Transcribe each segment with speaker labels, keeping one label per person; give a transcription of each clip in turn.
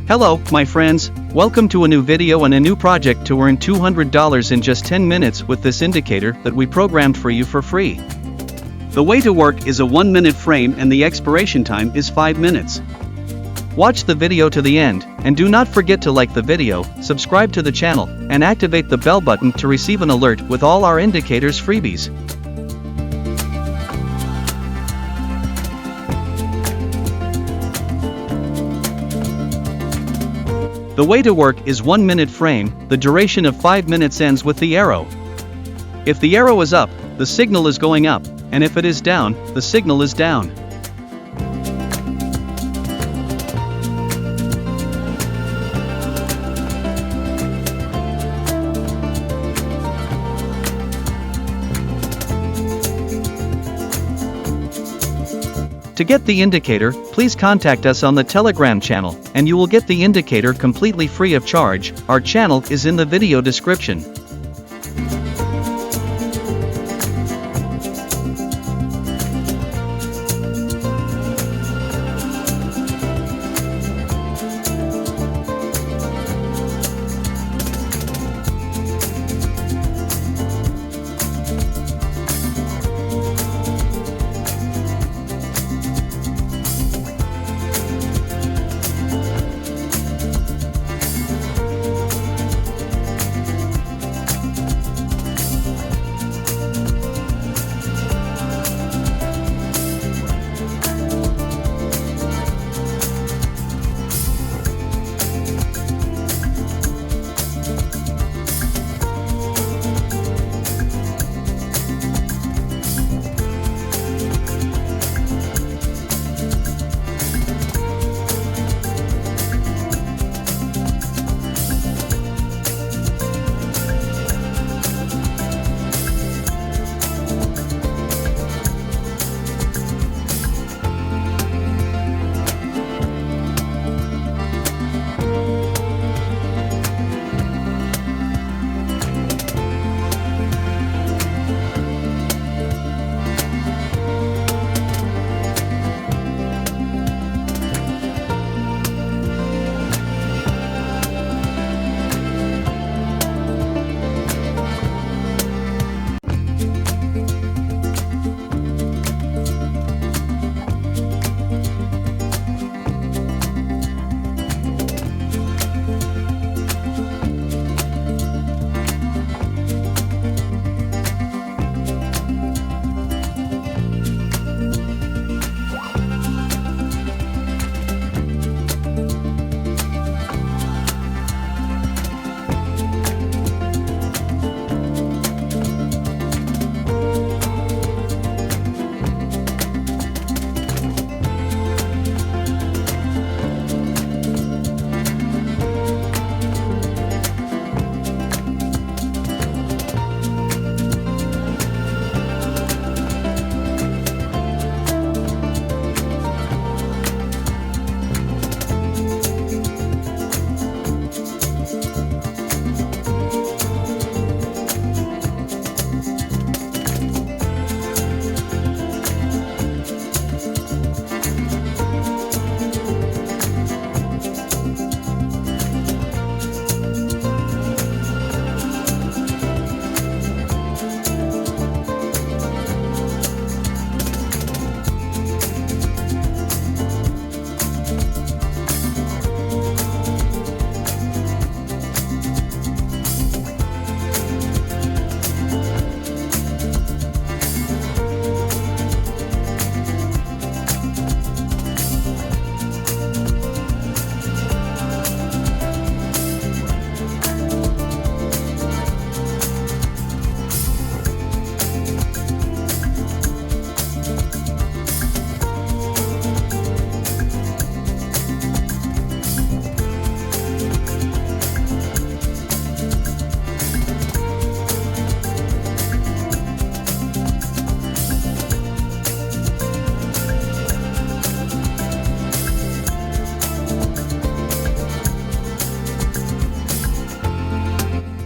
Speaker 1: Hello, my friends, welcome to a new video and a new project to earn $200 in just 10 minutes with this indicator that we programmed for you for free. The way to work is a 1-minute frame and the expiration time is 5 minutes. Watch the video to the end, and do not forget to like the video, subscribe to the channel, and activate the bell button to receive an alert with all our indicators freebies. The way to work is 1-minute frame, the duration of 5 minutes ends with the arrow. If the arrow is up, the signal is going up, and if it is down, the signal is down. To get the indicator, please contact us on the Telegram channel, and you will get the indicator completely free of charge. Our channel is in the video description.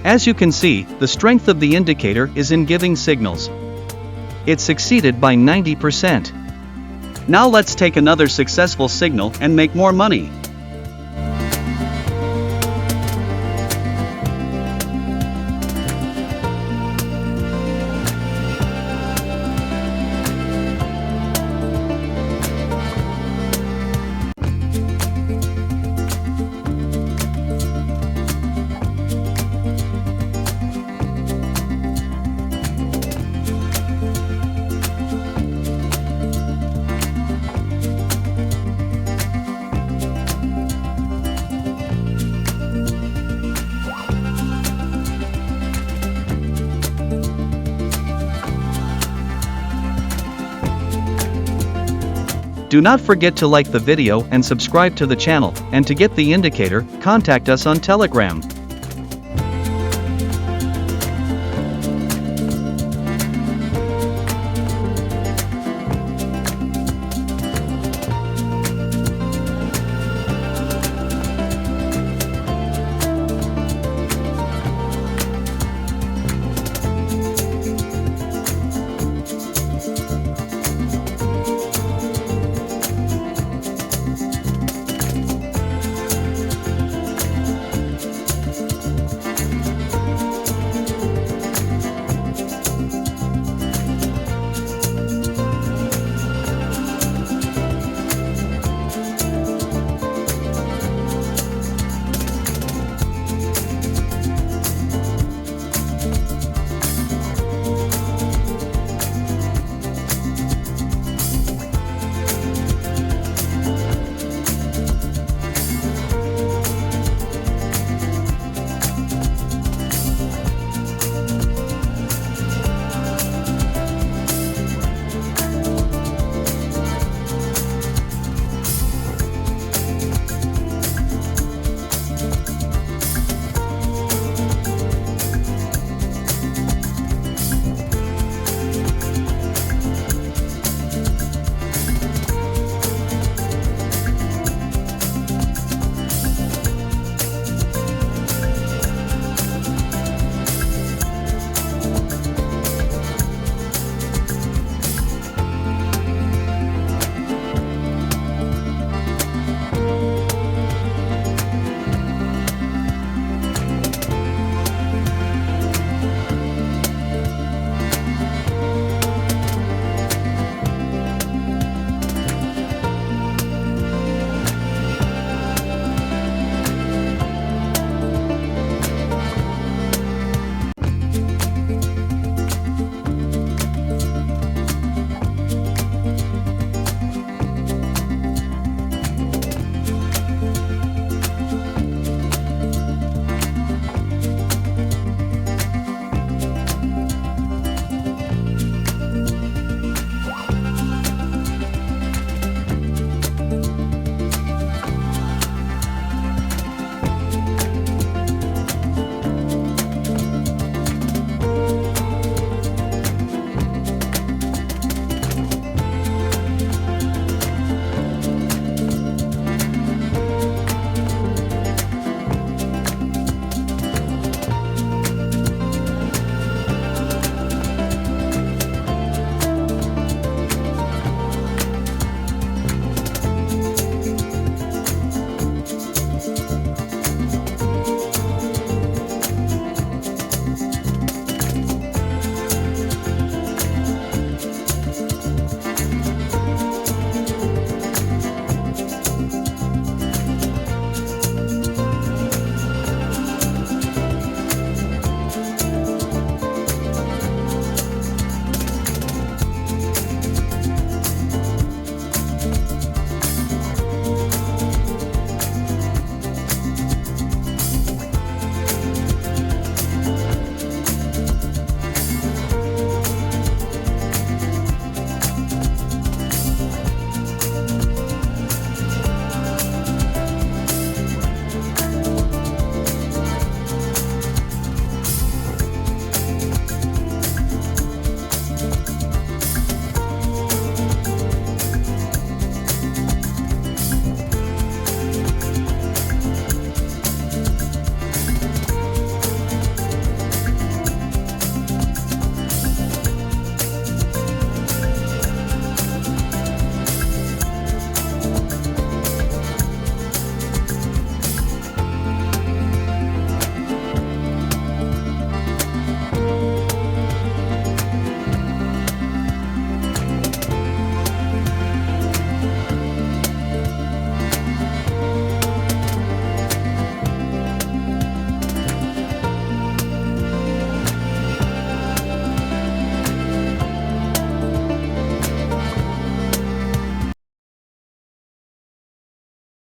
Speaker 1: As you can see, the strength of the indicator is in giving signals. It succeeded by 90%. Now let's take another successful signal and make more money. Do not forget to like the video and subscribe to the channel, and to get the indicator, contact us on Telegram.